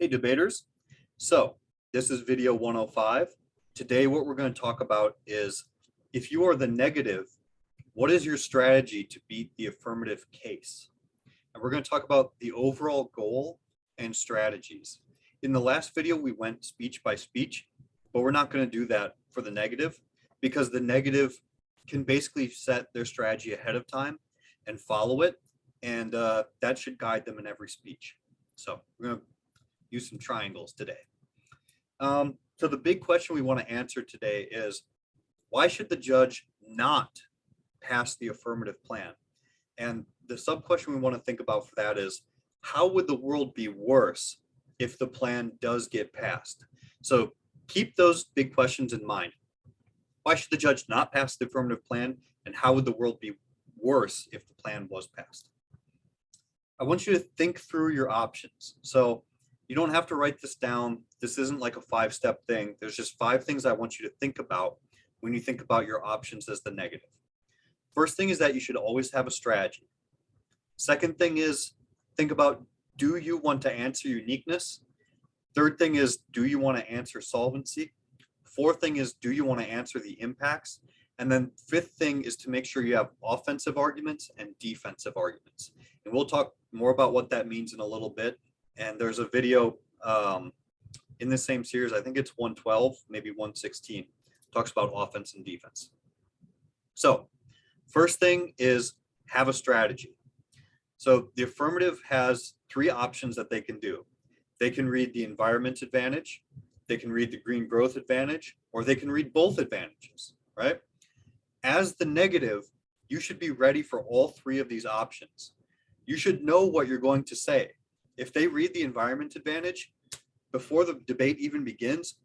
Hey debaters, so this is video 105. Today what we're going to talk about is if you are the negative, what is your strategy to beat the affirmative case? And we're going to talk about the overall goal and strategies. In the last video we went speech by speech, but we're not going to do that for the negative because the negative can basically set their strategy ahead of time and follow it, and that should guide them in every speech. So we're going to use some triangles today. So the big question we want to answer today is, why should the judge not pass the affirmative plan? And the sub question we want to think about for that is, how would the world be worse if the plan does get passed? So keep those big questions in mind. Why should the judge not pass the affirmative plan? And how would the world be worse if the plan was passed? I want you to think through your options. So you don't have to write this down. This isn't like a 5-step thing. There's just 5 things I want you to think about when you think about your options as the negative. First thing is that you should always have a strategy. Second thing is, think about, do you want to answer uniqueness? Third thing is, do you want to answer solvency? Fourth thing is, do you want to answer the impacts? And then fifth thing is to make sure you have offensive arguments and defensive arguments. And we'll talk more about what that means in a little bit. And there's a video in the same series, I think it's 112, maybe 116, talks about offense and defense. So first thing is have a strategy. So the affirmative has 3 options that they can do. They can read the environment advantage, they can read the green growth advantage, or they can read both advantages, right? As the negative, you should be ready for all 3 of these options. You should know what you're going to say. If they read the environment advantage, before the debate even begins,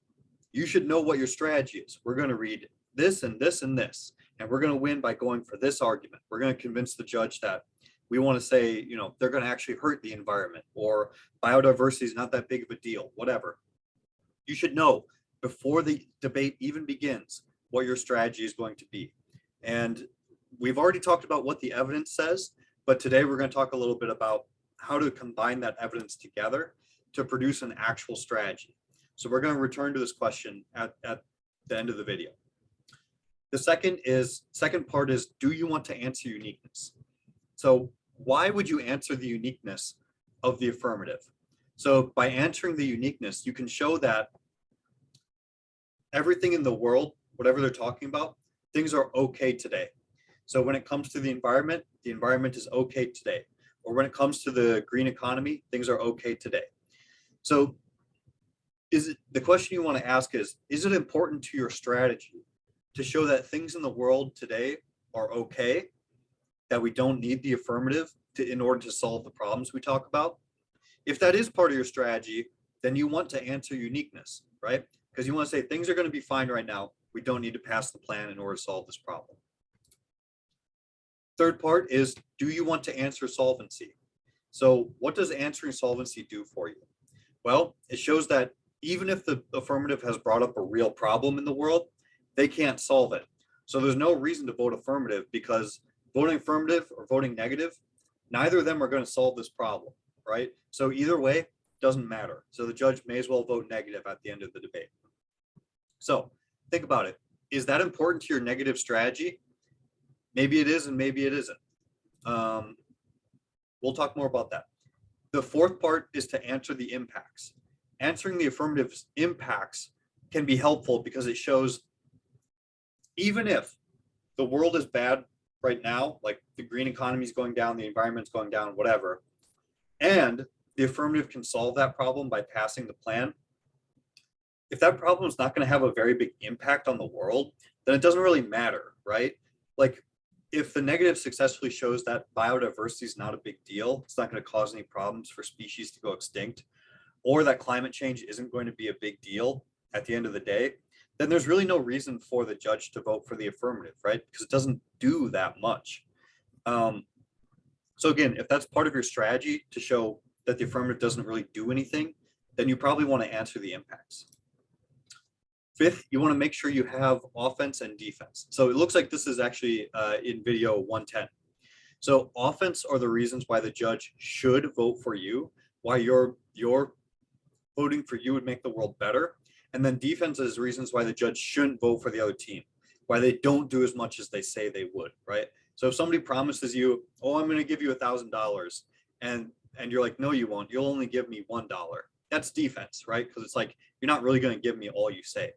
you should know what your strategy is. We're going to read this and this and this, and we're going to win by going for this argument. We're going to convince the judge that we want to say, you know, they're going to actually hurt the environment, or biodiversity is not that big of a deal, whatever. You should know before the debate even begins what your strategy is going to be. And we've already talked about what the evidence says, but today we're going to talk a little bit about how to combine that evidence together to produce an actual strategy. So we're going to return to this question at the end of the video. The second part is, do you want to answer uniqueness? So why would you answer the uniqueness of the affirmative? So by answering the uniqueness, you can show that everything in the world, whatever they're talking about, things are okay today. So when it comes to the environment is okay today. Or when it comes to the green economy, things are okay today. So the question you want to ask is it important to your strategy to show that things in the world today are okay, that we don't need the affirmative in order to solve the problems we talk about? If that is part of your strategy, then you want to answer uniqueness, right? Because you want to say things are going to be fine right now. We don't need to pass the plan in order to solve this problem. Third part is, do you want to answer solvency? So what does answering solvency do for you? Well, it shows that even if the affirmative has brought up a real problem in the world, they can't solve it. So there's no reason to vote affirmative, because voting affirmative or voting negative, neither of them are going to solve this problem, right? So either way, doesn't matter. So the judge may as well vote negative at the end of the debate. So think about it. Is that important to your negative strategy? Maybe it is and maybe it isn't. We'll talk more about that. The fourth part is to answer the impacts. Answering the affirmative's impacts can be helpful because it shows even if the world is bad right now, like the green economy is going down, the environment's going down, whatever, and the affirmative can solve that problem by passing the plan, if that problem is not going to have a very big impact on the world, then it doesn't really matter, right? Like, if the negative successfully shows that biodiversity is not a big deal, it's not going to cause any problems for species to go extinct, or that climate change isn't going to be a big deal at the end of the day, then there's really no reason for the judge to vote for the affirmative, right? Because it doesn't do that much. So again, if that's part of your strategy to show that the affirmative doesn't really do anything, then you probably want to answer the impacts. Fifth, you want to make sure you have offense and defense. So it looks like this is actually in video 110. So offense are the reasons why the judge should vote for you, why your voting for you would make the world better. And then defense is reasons why the judge shouldn't vote for the other team, why they don't do as much as they say they would, right? So if somebody promises you, oh, I'm going to give you $1,000, and you're like, no, you won't. You'll only give me $1. That's defense, right? Because it's like, you're not really going to give me all you say.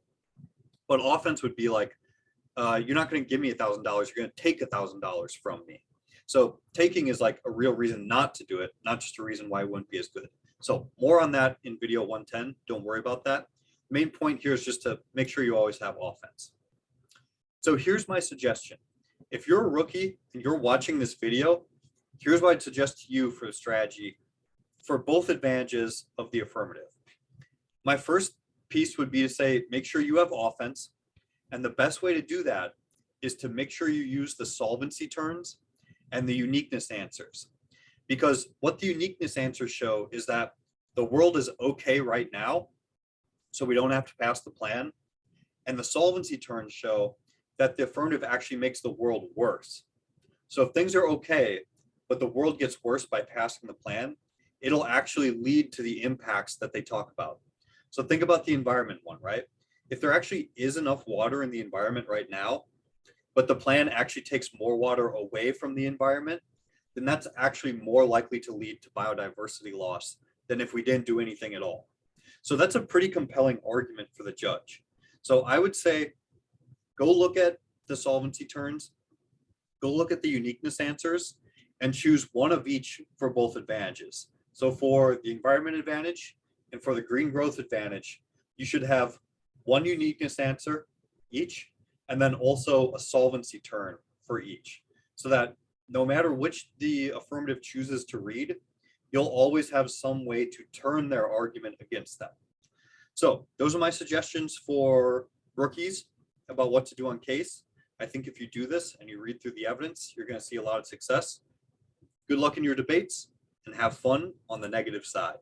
But offense would be like, you're not going to give me $1,000. You're going to take $1,000 from me. So taking is like a real reason not to do it, not just a reason why it wouldn't be as good. So more on that in video 110. Don't worry about that. Main point here is just to make sure you always have offense. So here's my suggestion. If you're a rookie and you're watching this video, here's what I'd suggest to you for the strategy for both advantages of the affirmative. My first piece would be to say, make sure you have offense. And the best way to do that is to make sure you use the solvency turns and the uniqueness answers. Because what the uniqueness answers show is that the world is okay right now, so we don't have to pass the plan. And the solvency turns show that the affirmative actually makes the world worse. So if things are okay, but the world gets worse by passing the plan, it'll actually lead to the impacts that they talk about. So think about the environment one, right? If there actually is enough water in the environment right now, but the plan actually takes more water away from the environment, then that's actually more likely to lead to biodiversity loss than if we didn't do anything at all. So that's a pretty compelling argument for the judge. So I would say, go look at the solvency turns, go look at the uniqueness answers, and choose one of each for both advantages. So for the environment advantage and for the green growth advantage, you should have one uniqueness answer each, and then also a solvency turn for each, so that no matter which the affirmative chooses to read, you'll always have some way to turn their argument against them. So those are my suggestions for rookies about what to do on case. I think if you do this and you read through the evidence, you're going to see a lot of success. Good luck in your debates and have fun on the negative side.